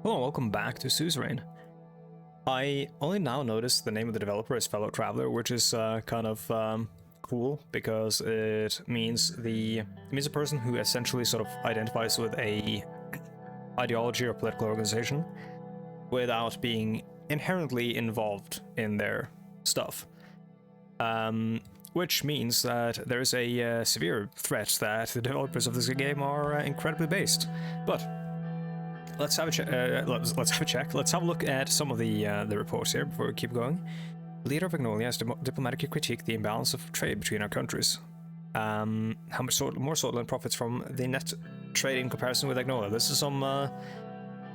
Hello, welcome back to Suzerain. I only now noticed the name of the developer is Fellow Traveler, which is kind of cool because it means a person who essentially sort of identifies with a ideology or political organization without being inherently involved in their stuff. Which means that there's a severe threat that the developers of this game are incredibly based. But let's have a check. Let's have a look at some of the reports here before we keep going. The leader of Magnolia has diplomatically critiqued the imbalance of trade between our countries. How much more Sutherland profits from the net trade in comparison with Magnolia? This is some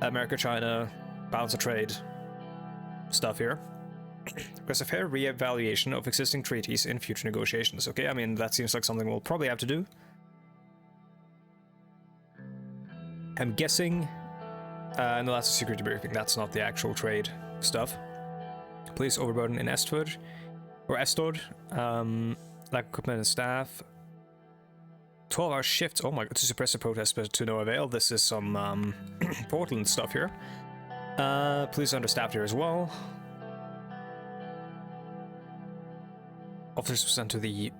America-China balance of trade stuff here. Request a fair re-evaluation of existing treaties in future negotiations. Okay, I mean, that seems like something we'll probably have to do. I'm guessing in the last security briefing, that's not the actual trade stuff. Police overburden in Estwood, or Estod, lack of equipment and staff. 12-hour shifts, oh my god, to suppress the protest, but to no avail. This is some Portland stuff here. Police understaffed here as well. Officers were sent to the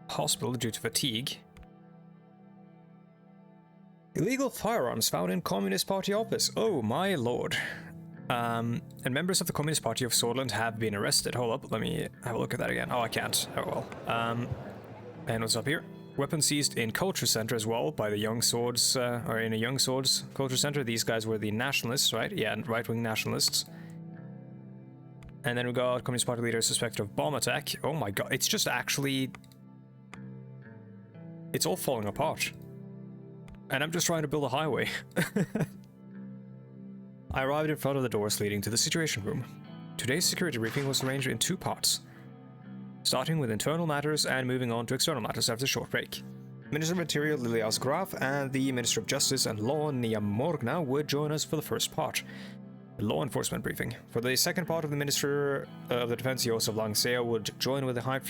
hospital due to fatigue. Illegal firearms found in Communist Party office. Oh my lord. And members of the Communist Party of Swordsland have been arrested. Hold up, let me have a look at that again. Oh, I can't. Oh well. And what's up here? Weapons seized in Culture Center as well by the Young Swords, or in a Young Swords Culture Center. These guys were the nationalists, right? Yeah, right-wing nationalists. And then we got Communist Party leader suspected of bomb attack. Oh my god, it's just actually... It's all falling apart. And I'm just trying to build a highway. I arrived in front of the doors leading to the Situation Room. Today's security briefing was arranged in two parts, starting with internal matters and moving on to external matters after a short break. Minister of Interior Lilias Graf and the Minister of Justice and Law Nia Morgna would join us for the first part, the law enforcement briefing. For the second part of the Minister of the Defense, Josef Langsea, would join with a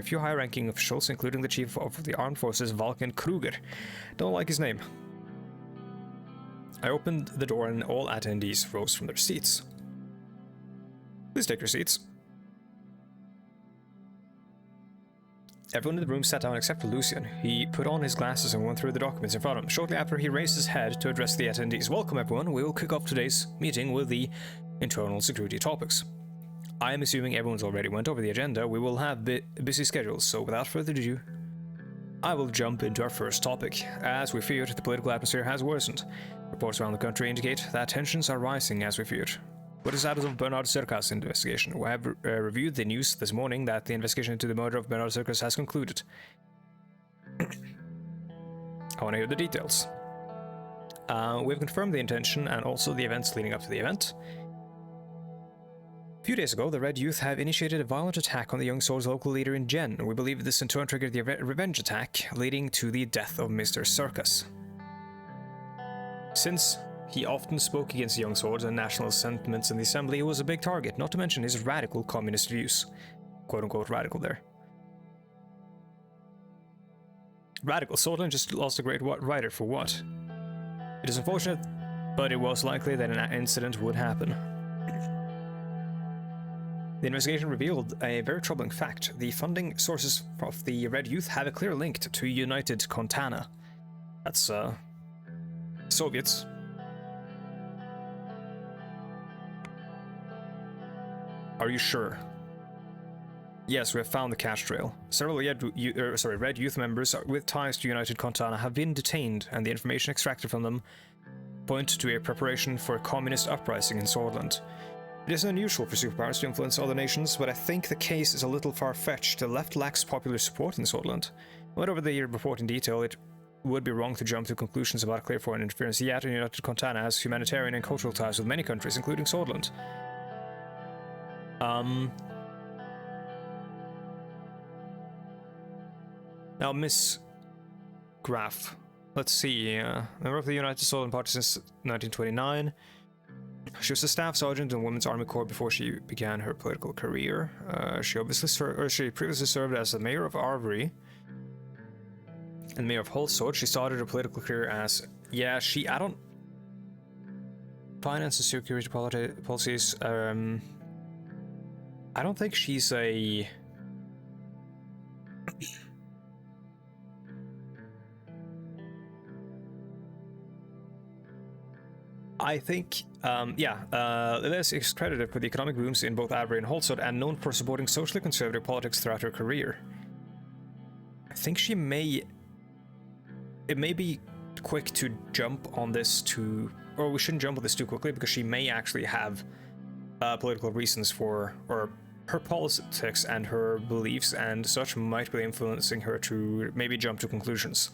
few high-ranking officials, including the Chief of the Armed Forces, Valken Kruger. Don't like his name. I opened the door and all attendees rose from their seats. Please take your seats. Everyone in the room sat down except for Lucian. He put on his glasses and went through the documents in front of him. Shortly after, he raised his head to address the attendees. Welcome everyone, we will kick off today's meeting with the internal security topics. I am assuming everyone's already went over the agenda. We will have busy schedules, so without further ado, I will jump into our first topic. As we feared, the political atmosphere has worsened. Reports around the country indicate that tensions are rising as we feared. What is the status of Bernard Circas' investigation? We have reviewed the news this morning that the investigation into the murder of Bernard Circas has concluded. I want to hear the details. We've confirmed the intention and also the events leading up to the event. A few days ago, the Red Youth have initiated a violent attack on the Young Swords local leader in Jen. We believe this in turn triggered the revenge attack, leading to the death of Mr. Circus. Since he often spoke against the Young Swords and nationalist sentiments in the assembly, he was a big target, not to mention his radical communist views. Quote-unquote radical there. Radical. Swordsland just lost a great writer for what? It is unfortunate, but it was likely that an incident would happen. The investigation revealed a very troubling fact. The funding sources of the Red Youth have a clear link to United Contana. That's, Soviets. Are you sure? Yes, we have found the cash trail. Several Red Youth members with ties to United Contana have been detained, and the information extracted from them point to a preparation for a communist uprising in Swordsland. It is unusual for superpowers to influence other nations, but I think the case is a little far-fetched. The left lacks popular support in Swordsland. I went over the report in detail. It would be wrong to jump to conclusions about clear foreign interference, yet United Contana has humanitarian and cultural ties with many countries, including Swordsland. Now, Miss Graf, let's see, member of the United Swordsland Party since 1929. She was a staff sergeant in the Women's Army Corps before she began her political career. She previously served as the mayor of Arvery and mayor of Holsword. She started her political career as... Yeah, I don't... Finance and security policies. I don't think she's a... I think, Lilias is credited for the economic booms in both Avery and Holsod and known for supporting socially conservative politics throughout her career. I think she may... It may be quick to jump on this to... Or we shouldn't jump on this too quickly because she may actually have political reasons for... Or her politics and her beliefs and such might be influencing her to maybe jump to conclusions.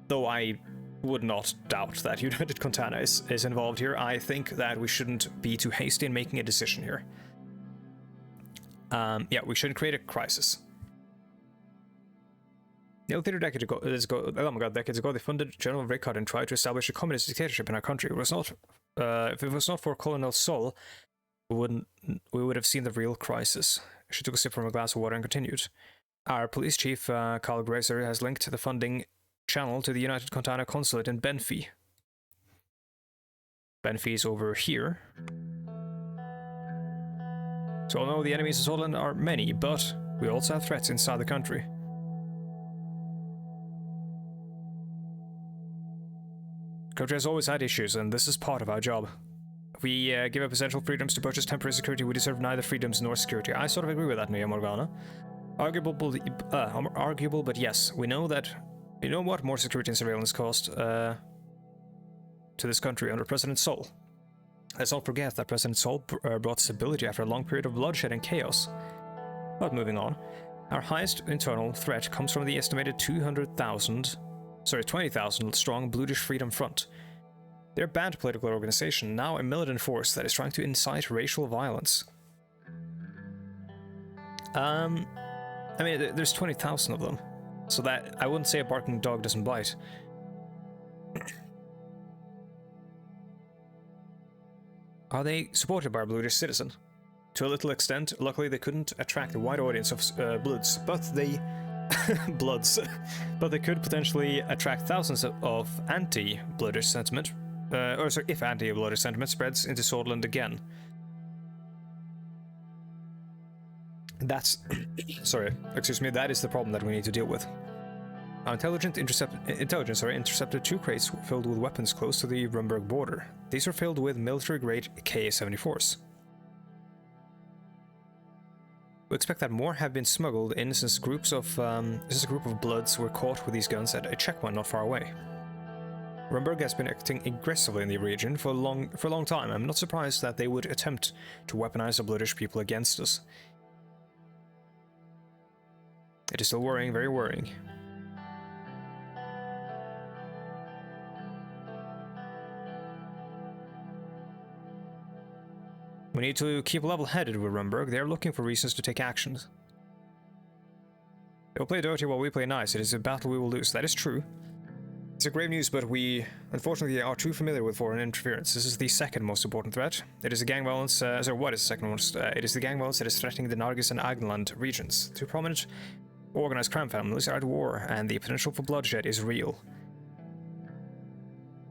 Though I would not doubt that United Contana is involved here. I think that we shouldn't be too hasty in making a decision here. Yeah, we shouldn't create a crisis. Nearly 30 decades ago, decades ago, they funded General Rickard and tried to establish a communist dictatorship in our country. It was not, if it was not for Colonel Sol, we would have seen the real crisis. She took a sip from a glass of water and continued. Our police chief, Carl Grazer, has linked the funding channel to the United Contana consulate in Benfey. Benfey is over here. So although the enemies of Scotland are many, but we also have threats inside the country. The country has always had issues, and this is part of our job. If we give up essential freedoms to purchase temporary security, we deserve neither freedoms nor security. I sort of agree with that, Nia Morgana. Arguable, but yes, we know that. You know what more security and surveillance cost to this country under President Sol? Let's not forget that President Sol brought stability after a long period of bloodshed and chaos. But moving on, our highest internal threat comes from the estimated 20,000 strong Bluish Freedom Front. They're a banned political organization, now a militant force that is trying to incite racial violence. I mean, there's 20,000 of them. So that, I wouldn't say a barking dog doesn't bite. Are they supported by a Bluish citizen? To a little extent, luckily they couldn't attract a wide audience of Bloods, but they... Bloods. But they could potentially attract thousands of anti-Bloodish sentiment, if anti-Bloodish sentiment spreads into Swordland again. That's... that is the problem that we need to deal with. Our intelligence intercepted 2 crates filled with weapons close to the Rumburg border. These are filled with military-grade Ka-74s. We expect that more have been smuggled in since a group of Bloods were caught with these guns at a checkpoint not far away. Rumburg has been acting aggressively in the region for a long time. I'm not surprised that they would attempt to weaponize the Bloodish people against us. It is still worrying, very worrying. We need to keep level-headed with Rumburg. They are looking for reasons to take actions. They will play dirty while we play nice. It is a battle we will lose. That is true. It's a grave news, but we, unfortunately, are too familiar with foreign interference. This is the second most important threat. It is the gang violence, what is the second most? It is the gang violence that is threatening the Nargis and Agneland regions. Two prominent organized crime families are at war, and the potential for bloodshed is real.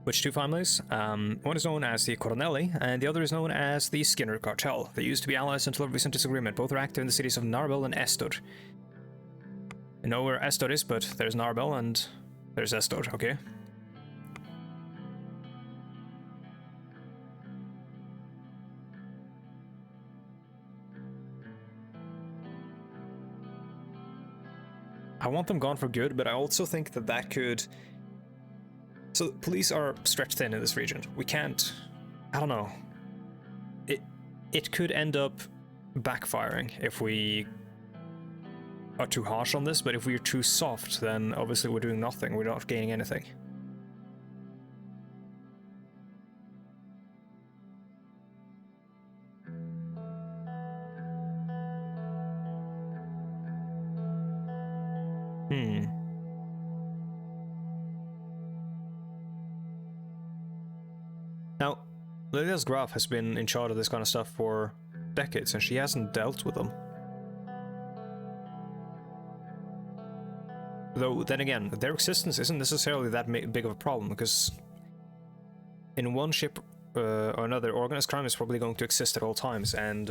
Which 2 families? One is known as the Coronelli, and the other is known as the Skinner Cartel. They used to be allies until a recent disagreement. Both are active in the cities of Narbel and Estod. I know where Estod is, but there's Narbel and there's Estod, okay? I want them gone for good, but I also think that that could... So, police are stretched thin in this region. We can't... I don't know. It could end up backfiring if we are too harsh on this, but if we're too soft, then obviously we're doing nothing. We're not gaining anything. Now, Lydia's Graf has been in charge of this kind of stuff for decades, and she hasn't dealt with them. Though, then again, their existence isn't necessarily that big of a problem, because in one ship or another, organized crime is probably going to exist at all times, and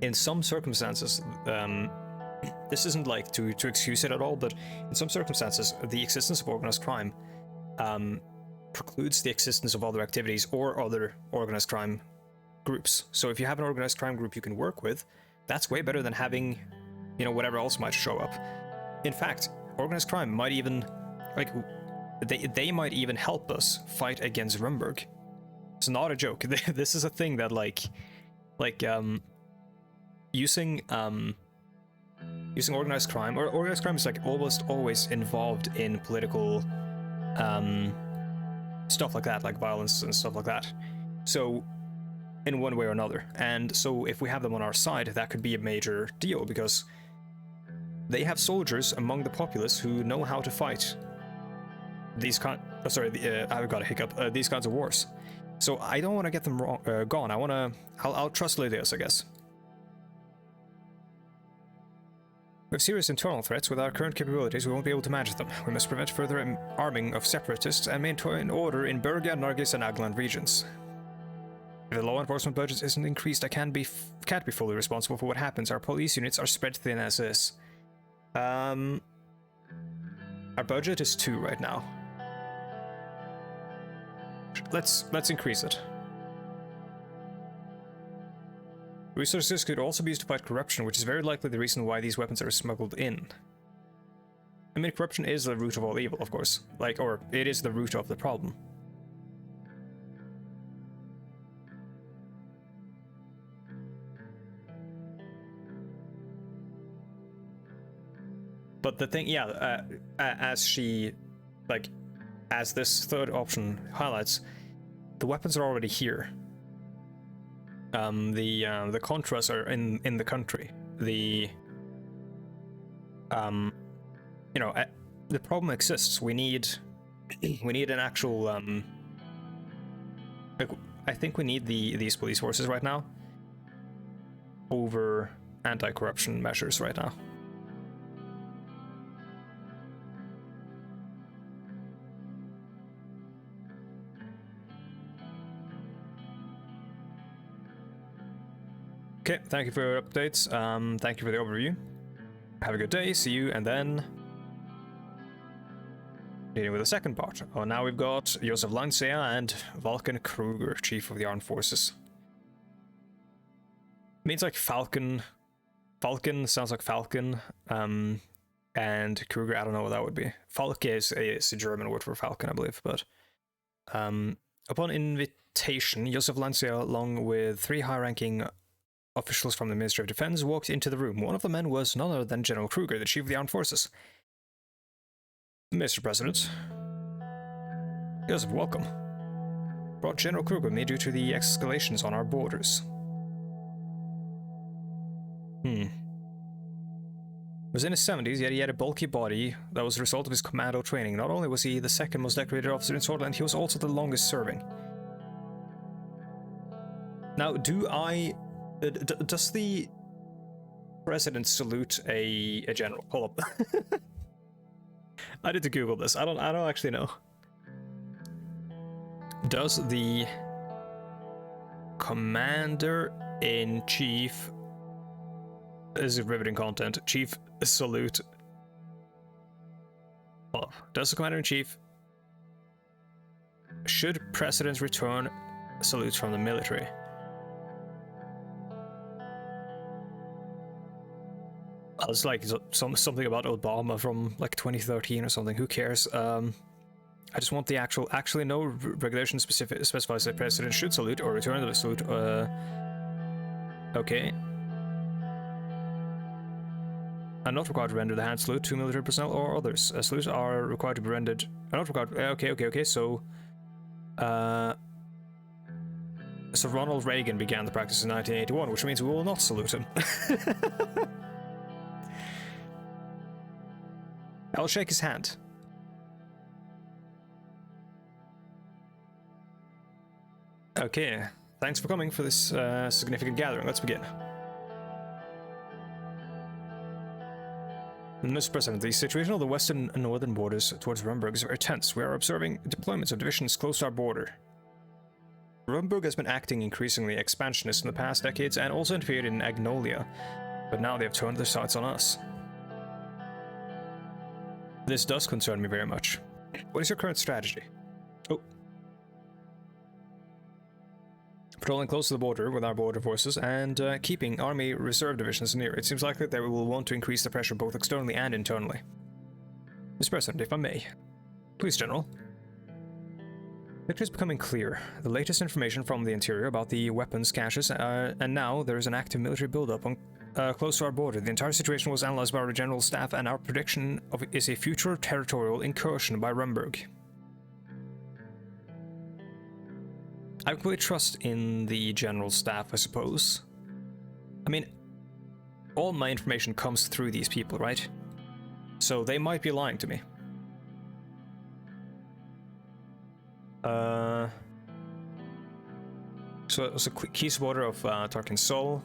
in some circumstances, this isn't like to excuse it at all, but in some circumstances, the existence of organized crime precludes the existence of other activities or other organized crime groups. So if you have an organized crime group you can work with, that's way better than having, you know, whatever else might show up. In fact, organized crime might even, like, they might even help us fight against Rumburg. It's not a joke. This is a thing that using organized crime, or organized crime is like almost always involved in political stuff like that, like violence and stuff like that. So in one way or another. And so if we have them on our side, that could be a major deal, because they have soldiers among the populace who know how to fight these I've got a hiccup. These kinds of wars. So I don't want to get them gone. I'll trust Lydius, I guess. We have serious internal threats. With our current capabilities, we won't be able to manage them. We must prevent further arming of separatists and maintain order in Bergia, Nargis, and Agland regions. If the law enforcement budget isn't increased, I can't be fully responsible for what happens. Our police units are spread thin as is. Our budget is 2 right now. Let's increase it. Resources could also be used to fight corruption, which is very likely the reason why these weapons are smuggled in. I mean, corruption is the root of all evil, of course. Or it is the root of the problem. But the thing, yeah, as this third option highlights, the weapons are already here. The contras are in the country. The problem exists. We need an actual I think we need these police forces right now over anti-corruption measures right now. Okay, thank you for your updates. Thank you for the overview. Have a good day, see you, and then dealing with the second part. Oh, now we've got Josef Lancia and Vulcan Kruger, Chief of the Armed Forces. It means like Falcon. Falcon sounds like Falcon. And Kruger, I don't know what that would be. Falke is a German word for Falcon, I believe, but upon invitation, Josef Lancia, along with 3 high-ranking officials from the Ministry of Defense, walked into the room. One of the men was none other than General Kruger, the Chief of the Armed Forces. Mr. President. Joseph, welcome. Brought General Kruger with me due to the escalations on our borders. Was in his 70s, yet he had a bulky body that was the result of his commando training. Not only was he the second most decorated officer in Swordland, he was also the longest serving. Now, does the president salute a general? Hold up. I need to Google this. I don't actually know. Does the commander-in-chief, this is riveting content, chief salute? Well, does the commander-in-chief, should presidents return salutes from the military? It's like something about Obama from like 2013 or something. Who cares? I just want the actually no regulation specifies that president should salute or return the salute. Okay. Are not required to render the hand salute to military personnel or others. Salutes are required to be rendered. Are not required. Okay. So Ronald Reagan began the practice in 1981, which means we will not salute him. I'll shake his hand. Okay, thanks for coming for this significant gathering. Let's begin. Mr. President, the situation of the western and northern borders towards Rumburg is very tense. We are observing deployments of divisions close to our border. Rumburg has been acting increasingly expansionist in the past decades and also interfered in Agnolia, but now they have turned their sights on us. This does concern me very much. What is your current strategy? Oh. Patrolling close to the border with our border forces and keeping army reserve divisions near. It seems likely that we will want to increase the pressure both externally and internally. Mr. President, if I may. Please, General. Picture is becoming clear. The latest information from the interior about the weapons caches, and now there is an active military buildup on close to our border. The entire situation was analyzed by our general staff, and our prediction is a future territorial incursion by Rumburg. I completely trust in the general staff, I suppose. I mean, all my information comes through these people, right? So they might be lying to me. So it was a key supporter of Tarkin Sol.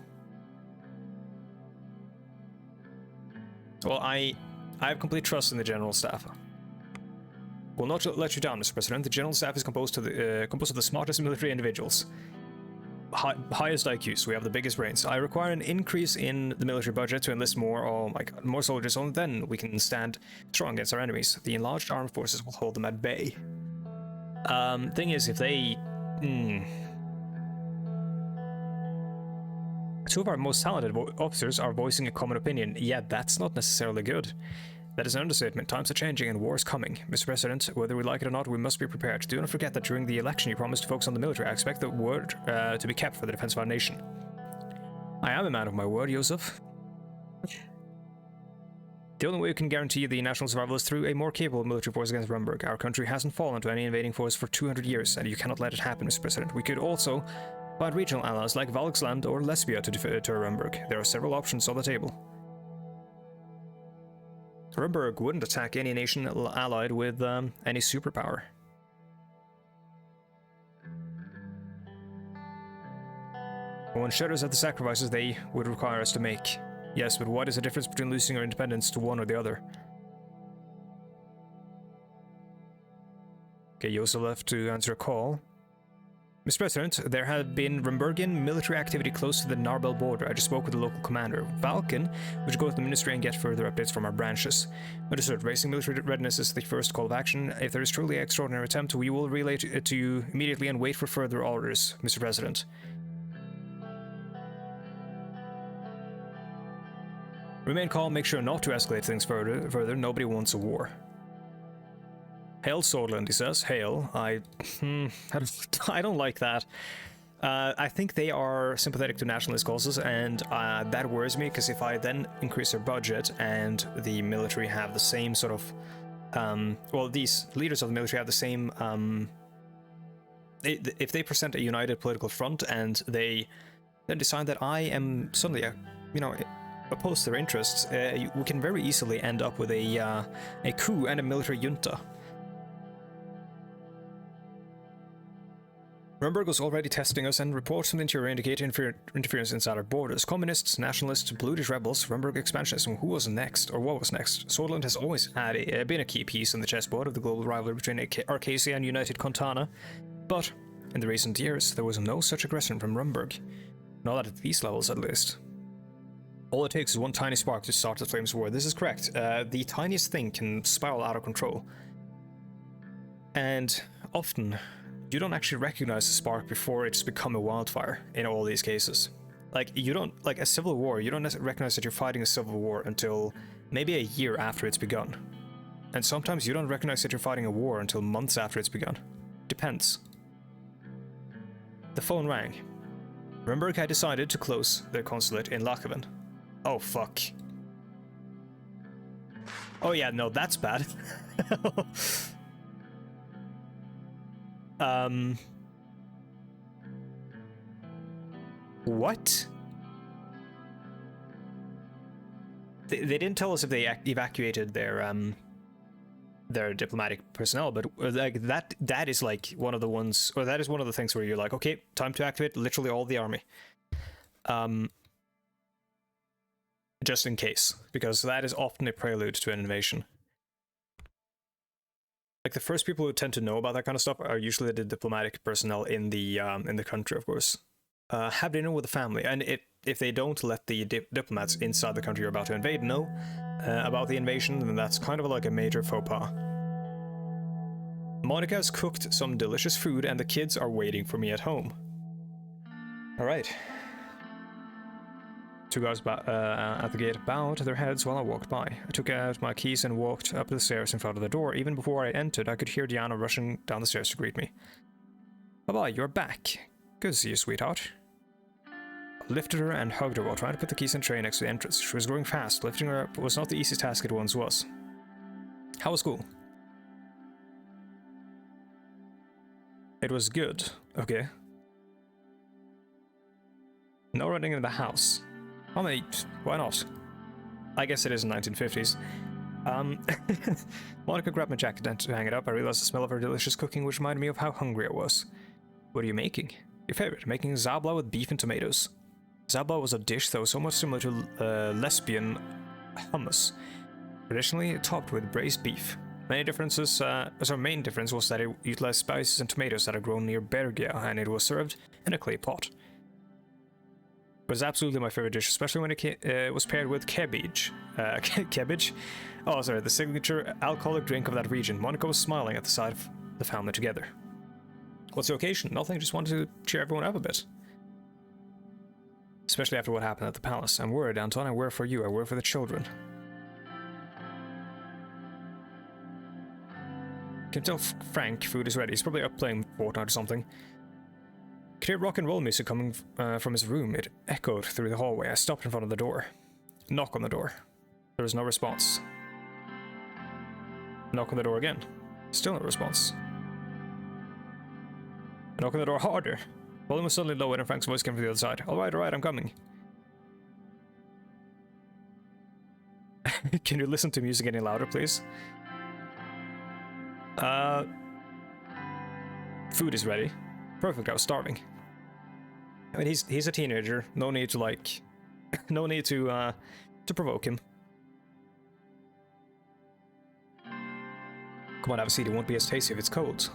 Well, I have complete trust in the general staff. Will not let you down, Mr. President. The general staff is composed of the smartest military individuals. Highest IQs. We have the biggest brains. I require an increase in the military budget to enlist more. Oh my god, more soldiers. Only then we can stand strong against our enemies. The enlarged armed forces will hold them at bay. Thing is, if they... Two of our most talented officers are voicing a common opinion. Yeah, that's not necessarily good. That is an understatement. Times are changing and war is coming. Mr. President, whether we like it or not, we must be prepared. Do not forget that during the election you promised to focus on the military. I expect the word to be kept for the defense of our nation. I am a man of my word, Joseph. The only way we can guarantee the national survival is through a more capable military force against Rumburg. Our country hasn't fallen to any invading force for 200 years, and you cannot let it happen, Mr. President. We could also find regional allies like Valksland or Lesbia to deter Rumburg. There are several options on the table. Rumburg wouldn't attack any nation allied with any superpower. One shudders at the sacrifices they would require us to make. Yes, but what is the difference between losing our independence to one or the other? Okay, Joseph left to answer a call. Mr. President, there had been Rumburgian military activity close to the Narbel border. I just spoke with the local commander. Valken, we should go to the ministry and get further updates from our branches. Understood. Raising military readiness is the first call of action. If there is truly an extraordinary attempt, we will relay it to you immediately and wait for further orders, Mr. President. Remain calm, make sure not to escalate things further. Nobody wants a war. Hail Swordland, he says. Hail. I don't like that. I think they are sympathetic to nationalist causes, and that worries me, because if I then increase their budget and the military have the same sort of... well, these leaders of the military have the same... if they present a united political front and they then decide that I am suddenly, opposed to their interests, we can very easily end up with a coup and a military junta. Rumburg was already testing us, and reports from the interior indicate interference inside our borders. Communists, nationalists, bluish rebels, Rumburg expansionists, and who was next, or what was next? Swordland has always had been a key piece in the chessboard of the global rivalry between Arcasia and United Contana, but in the recent years there was no such aggression from Rumburg. Not at these levels, at least. All it takes is one tiny spark to start the flames war. This is correct. The tiniest thing can spiral out of control. And often, you don't actually recognize the spark before it's become a wildfire in all these cases. Like, you don't, like a civil war, you don't recognize that you're fighting a civil war until maybe a year after it's begun. And sometimes you don't recognize that you're fighting a war until months after it's begun. Depends. The phone rang. Rumburg had decided to close their consulate in Lachaven. Oh, fuck. Oh yeah, no, that's bad. What? They didn't tell us if they evacuated their diplomatic personnel, but like that is like one of the ones, or that is one of the things where you're like, okay, time to activate literally all the army. Just in case, because that is often a prelude to an invasion. like the first people who tend to know about that kind of stuff are usually the diplomatic personnel in the country, of course. Have dinner with the family, and if they don't let the diplomats inside the country you're about to invade know about the invasion, then that's kind of like a major faux pas. Monica has cooked some delicious food, and the kids are waiting for me at home. All right. Two guards at the gate bowed their heads while I walked by. I took out my keys and walked up the stairs in front of the door. Even before I entered, I could hear Diana rushing down the stairs to greet me. Bye-bye, you're back. Good to see you, sweetheart. I lifted her and hugged her while trying to put the keys in the tray next to the entrance. She was growing fast. Lifting her up was not the easiest task it once was. How was school? It was good. Okay. No running in the house. Oh, mate, why not? I guess it is in the 1950s. Monica grabbed my jacket to hang it up. I realized the smell of her delicious cooking, which reminded me of how hungry I was. What are you making? Your favorite, making zabla with beef and tomatoes. Zabla was a dish that was somewhat similar to lesbian hummus, traditionally topped with braised beef. Main difference was that it utilized spices and tomatoes that are grown near Bergia, and it was served in a clay pot. It was absolutely my favorite dish, especially when it was paired with cabbage. Cabbage? Oh, sorry, the signature alcoholic drink of that region. Monica was smiling at the sight of the family together. What's the occasion? Nothing, just wanted to cheer everyone up a bit. Especially after what happened at the palace. I'm worried, Anton. I'm worried for you. I'm worried for the children. Can tell Frank food is ready. He's probably up playing Fortnite or something. I could hear rock and roll music coming from his room. It echoed through the hallway. I stopped in front of the door. Knock on the door. There was no response. Knock on the door again. Still no response. Knock on the door harder. Volume was suddenly low and Frank's voice came from the other side. Alright, I'm coming. Can you listen to music any louder, please? Food is ready. Perfect, I was starving. I mean, he's a teenager. No need to, like... no need to provoke him. Come on, have a seat. It won't be as tasty if it's cold.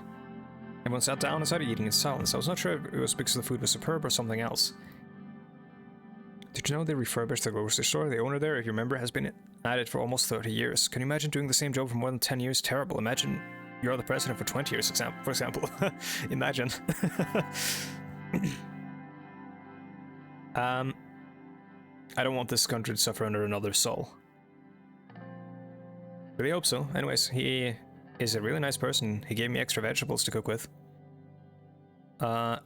Everyone sat down and started eating in silence. I was not sure if it was because the food was superb or something else. Did you know they refurbished the grocery store? The owner there, if you remember, has been at it for almost 30 years. Can you imagine doing the same job for more than 10 years? Terrible. Imagine you're the president for 20 years, for example. Imagine. I don't want this country to suffer under another Sol. Really hope so. Anyways, he is a really nice person. He gave me extra vegetables to cook with. So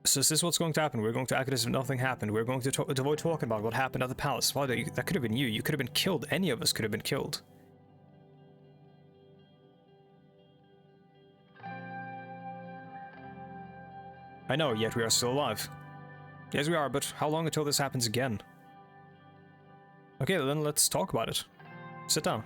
is this what's going to happen? We're going to act as if nothing happened. We're going to avoid talking about what happened at the palace. Well, that could have been you. You could have been killed. Any of us could have been killed. I know, yet we are still alive. Yes, we are, but how long until this happens again? Okay, then let's talk about it. Sit down.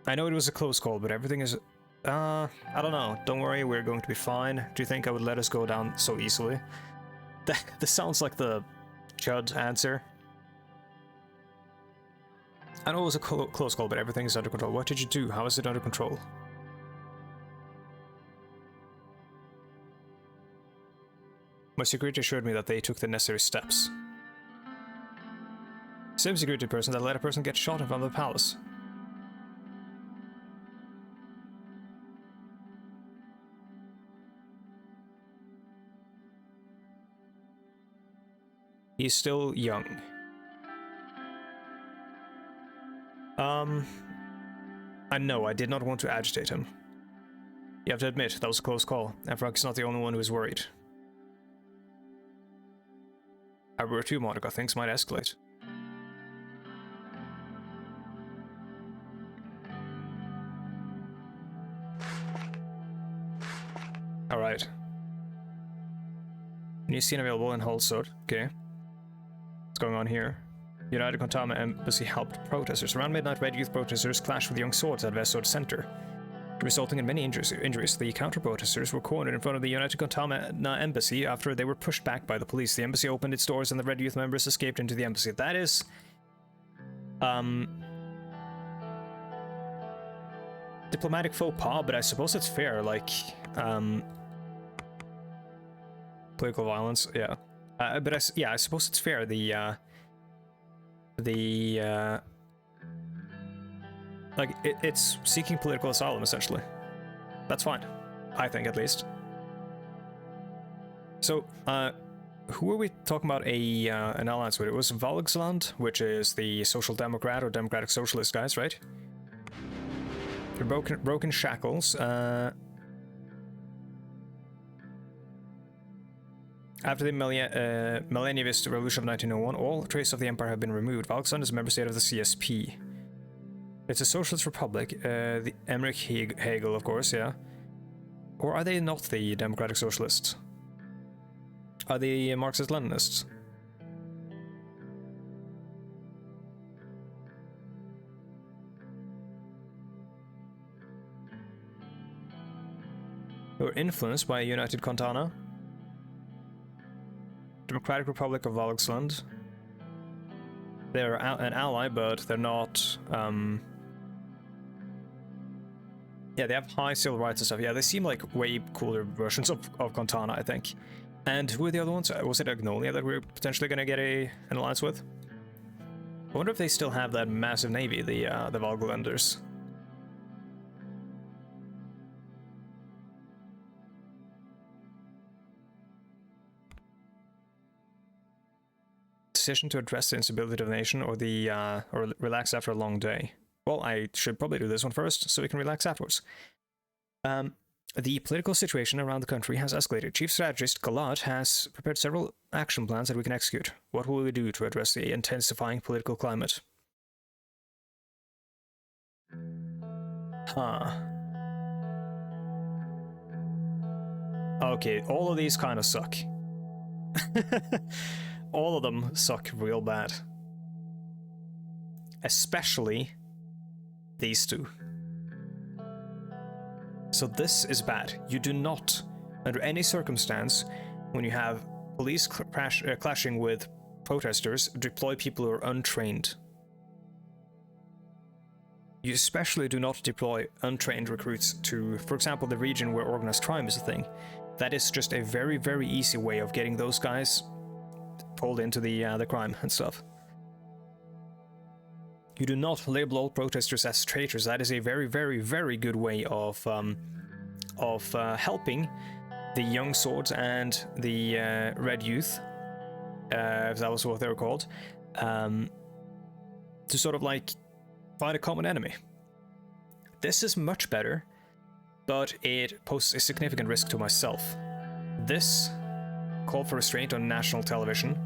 I know it was a close call, but everything is... I don't know. Don't worry, we're going to be fine. Do you think I would let us go down so easily? This sounds like the Chud answer. I know it was a close call, but everything is under control. What did you do? How is it under control? My security assured me that they took the necessary steps. Same security person that let a person get shot in front of the palace. He's still young. I know, I did not want to agitate him. You have to admit, that was a close call, and Frank's not the only one who is worried. I worry too, Monica. Things might escalate. Alright. New scene available in Hulsod. Okay. What's going on here? United Kontama Embassy helped protesters. Around midnight, Red Youth protesters clashed with young swords at Vesod Center, resulting in many injuries. The counter-protesters were cornered in front of the United Kontama Embassy after they were pushed back by the police. The embassy opened its doors and the Red Youth members escaped into the embassy. That is Diplomatic faux pas, but I suppose it's fair, like, political violence, yeah. But I suppose it's fair, like, it's seeking political asylum, essentially. That's fine. I think, at least. So, who were we talking about an alliance with? It was Volksland, which is the Social Democrat or Democratic Socialist guys, right? They're broken shackles. After the millennialist revolution of 1901, all trace of the empire have been removed. Volksland is a member state of the CSP. It's a socialist republic. The Emmerich Hegel, of course, yeah. Or are they not the Democratic Socialists? Are they Marxist-Leninists? Who are influenced by United Contana? Democratic Republic of Volksland. They're an ally, but they're not. Yeah, they have high civil rights and stuff. Yeah, they seem like way cooler versions of Contana, I think. And who are the other ones? Was it Agnolia that we're potentially going to get an alliance with? I wonder if they still have that massive navy, the Volgalanders. Decision to address the instability of the nation or or relax after a long day. Well, I should probably do this one first, so we can relax afterwards. The political situation around the country has escalated. Chief Strategist Galat has prepared several action plans that we can execute. What will we do to address the intensifying political climate? Okay, all of these kind of suck. All of them suck real bad. Especially these two. So this is bad. You do not, under any circumstance, when you have police clashing with protesters, deploy people who are untrained. You especially do not deploy untrained recruits to, for example, the region where organized crime is a thing. That is just a very, very easy way of getting those guys pulled into the crime and stuff. You do not label all protesters as traitors. That is a very, very, very good way of helping the young swords and the red youth, if that was what they were called, to sort of like find a common enemy. This is much better, but it poses a significant risk to myself. This called for restraint on national television,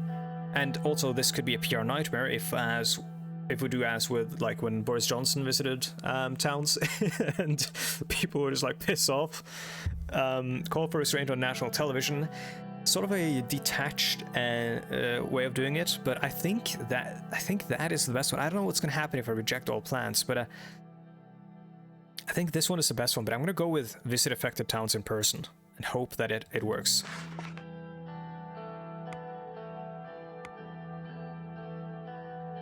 and also this could be a PR nightmare if we do as with like when Boris Johnson visited towns and people were just like piss off. Call for restraint on national television, sort of a detached way of doing it, but I think that is the best one. I don't know what's going to happen if I reject all plans, but I think this one is the best one. But I'm going to go with visit affected towns in person and hope that it works.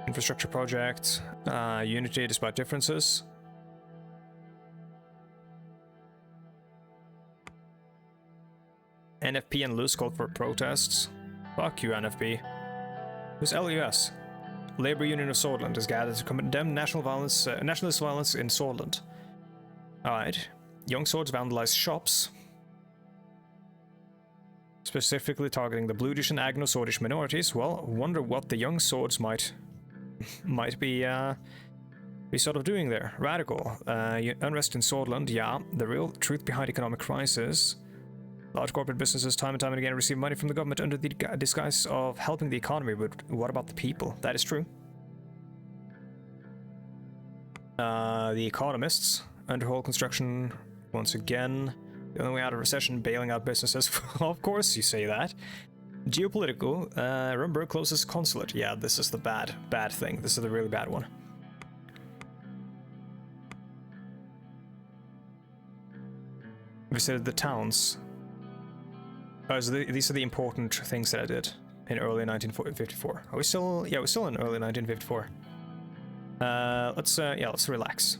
Infrastructure project, unity despite differences. NFP and LUS called for protests. Fuck you, NFP. Who's LUS? Labor Union of Sordland is gathered to condemn nationalist violence in Sordland. Alright. Young Swords vandalize shops, specifically targeting the Bludish and Agno-Swordish minorities. Well, wonder what the Young Swords might be sort of doing there. Radical. Unrest in Sordland, yeah. The real truth behind economic crisis. Large corporate businesses time and time again receive money from the government under the disguise of helping the economy, but what about the people? That is true. The economists. Underhaul construction, once again. The only way out of recession, bailing out businesses. Of course you say that. Geopolitical, Rumburg closes consulate. Yeah, this is the bad thing. This is the really bad one. Visited the towns. Oh, so these are the important things that I did in early 1954. Are we still? Yeah, we're still in early 1954. Let's relax.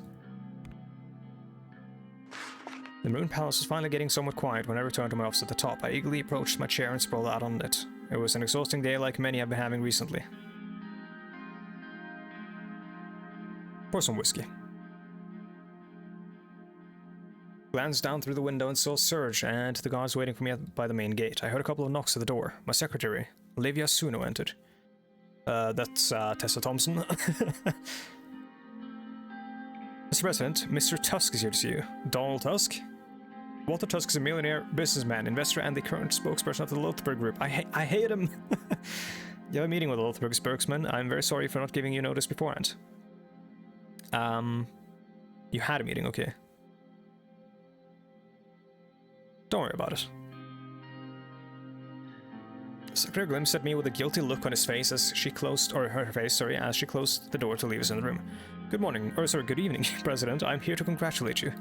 The Maroon Palace was finally getting somewhat quiet when I returned to my office at the top. I eagerly approached my chair and sprawled out on it. It was an exhausting day like many I've been having recently. Pour some whiskey. Glanced down through the window and saw Serge and the guards waiting for me by the main gate. I heard a couple of knocks at the door. My secretary, Olivia Suno, entered. That's Tessa Thompson. Mr. President, Mr. Tusk is here to see you. Donald Tusk? Walter Tusk is a millionaire businessman, investor, and the current spokesperson of the Lothbrok Group. I hate him! You have a meeting with the Lothbrok spokesman. I'm very sorry for not giving you notice beforehand. You had a meeting, okay. Don't worry about it. Secretary glimpsed at me with a guilty look on his face as she closed, or her face, sorry, as she closed the door to leave us in the room. Good morning, or sorry, good evening, President. I'm here to congratulate you.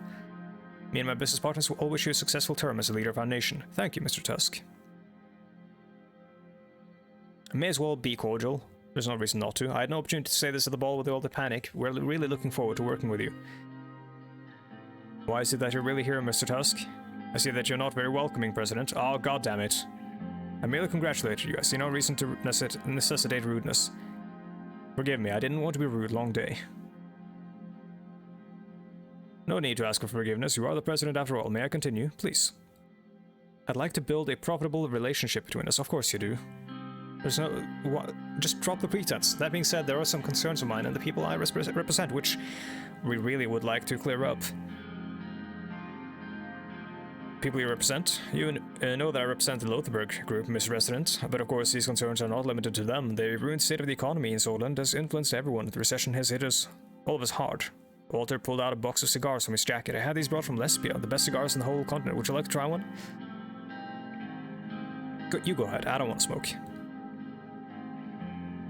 Me and my business partners will all wish you a successful term as a leader of our nation. Thank you, Mr. Tusk. I may as well be cordial. There's no reason not to. I had no opportunity to say this at the ball with all the panic. We're really looking forward to working with you. Why is it that you're really here, Mr. Tusk? I see that you're not very welcoming, President. Oh, goddammit. I merely congratulated you. I see no reason to necessitate rudeness. Forgive me, I didn't want to be rude. Long day. No need to ask for forgiveness. You are the president after all. May I continue? Please. I'd like to build a profitable relationship between us. Of course you do. There's no... Just drop the pretense. That being said, there are some concerns of mine and the people I represent, which we really would like to clear up. People you represent? You know that I represent the Lothbrok Group, Mr. President, but of course these concerns are not limited to them. The ruined state of the economy in Sordland has influenced everyone. The recession has hit us, all of us, hard. Walter pulled out a box of cigars from his jacket. I had these brought from Lesbia, the best cigars in the whole continent. Would you like to try one? You go ahead, I don't want to smoke.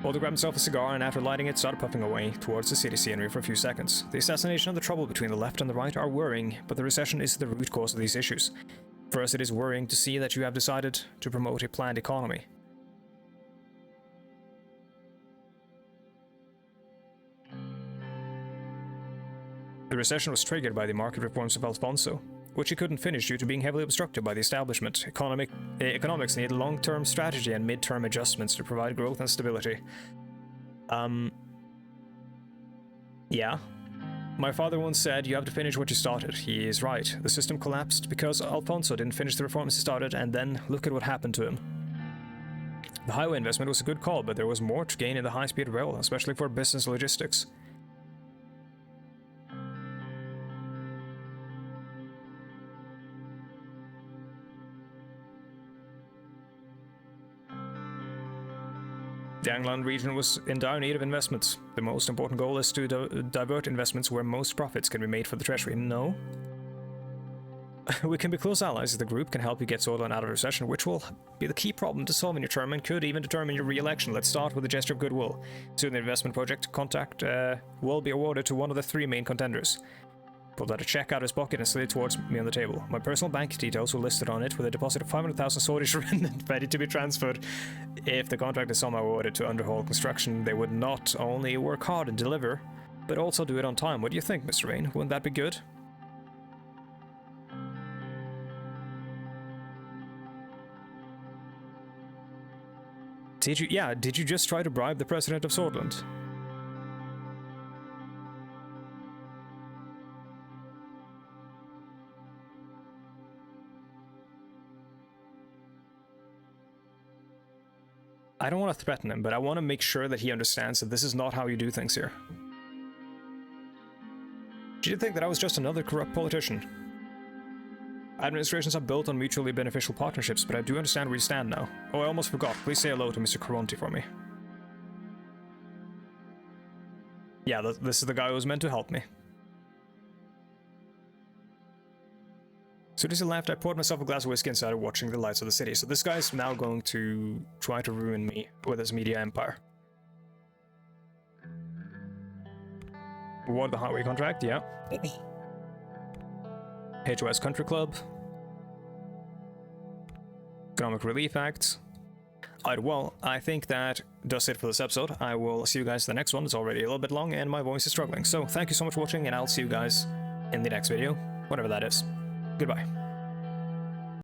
Walter grabbed himself a cigar and after lighting it started puffing away towards the city scenery for a few seconds. The assassination and the trouble between the left and the right are worrying, but the recession is the root cause of these issues. For us it is worrying to see that you have decided to promote a planned economy. The recession was triggered by the market reforms of Alfonso, which he couldn't finish due to being heavily obstructed by the establishment. Economics need long-term strategy and mid-term adjustments to provide growth and stability. Yeah. My father once said, you have to finish what you started. He is right. The system collapsed because Alfonso didn't finish the reforms he started, and then look at what happened to him. The highway investment was a good call, but there was more to gain in the high-speed rail, especially for business logistics. The Angland region was in dire need of investments. The most important goal is to divert investments where most profits can be made for the treasury. No. We can be close allies if the group can help you get Sordland out of recession, which will be the key problem to solve in your term and could even determine your re-election. Let's start with a gesture of goodwill. Soon the investment project contract will be awarded to one of the three main contenders. Pulled out a check out of his pocket and slid it towards me on the table. My personal bank details were listed on it with a deposit of 500,000 Swedish remnant ready to be transferred. If the contract is somehow awarded to Underhall Construction, they would not only work hard and deliver, but also do it on time. What do you think, Mr. Rain? Wouldn't that be good? Did you just try to bribe the president of Sordland? I don't want to threaten him, but I want to make sure that he understands that this is not how you do things here. Did you think that I was just another corrupt politician? Administrations are built on mutually beneficial partnerships, but I do understand where you stand now. Oh, I almost forgot. Please say hello to Mr. Caronti for me. Yeah, this is the guy who was meant to help me. As soon as he left, I poured myself a glass of whiskey and started watching the lights of the city. So this guy's now going to try to ruin me with his media empire. Award the highway contract, yeah. HOS Country Club. Economic Relief Act. Well, I think that does it for this episode. I will see you guys in the next one. It's already a little bit long and my voice is struggling. So thank you so much for watching, and I'll see you guys in the next video, whatever that is. Goodbye.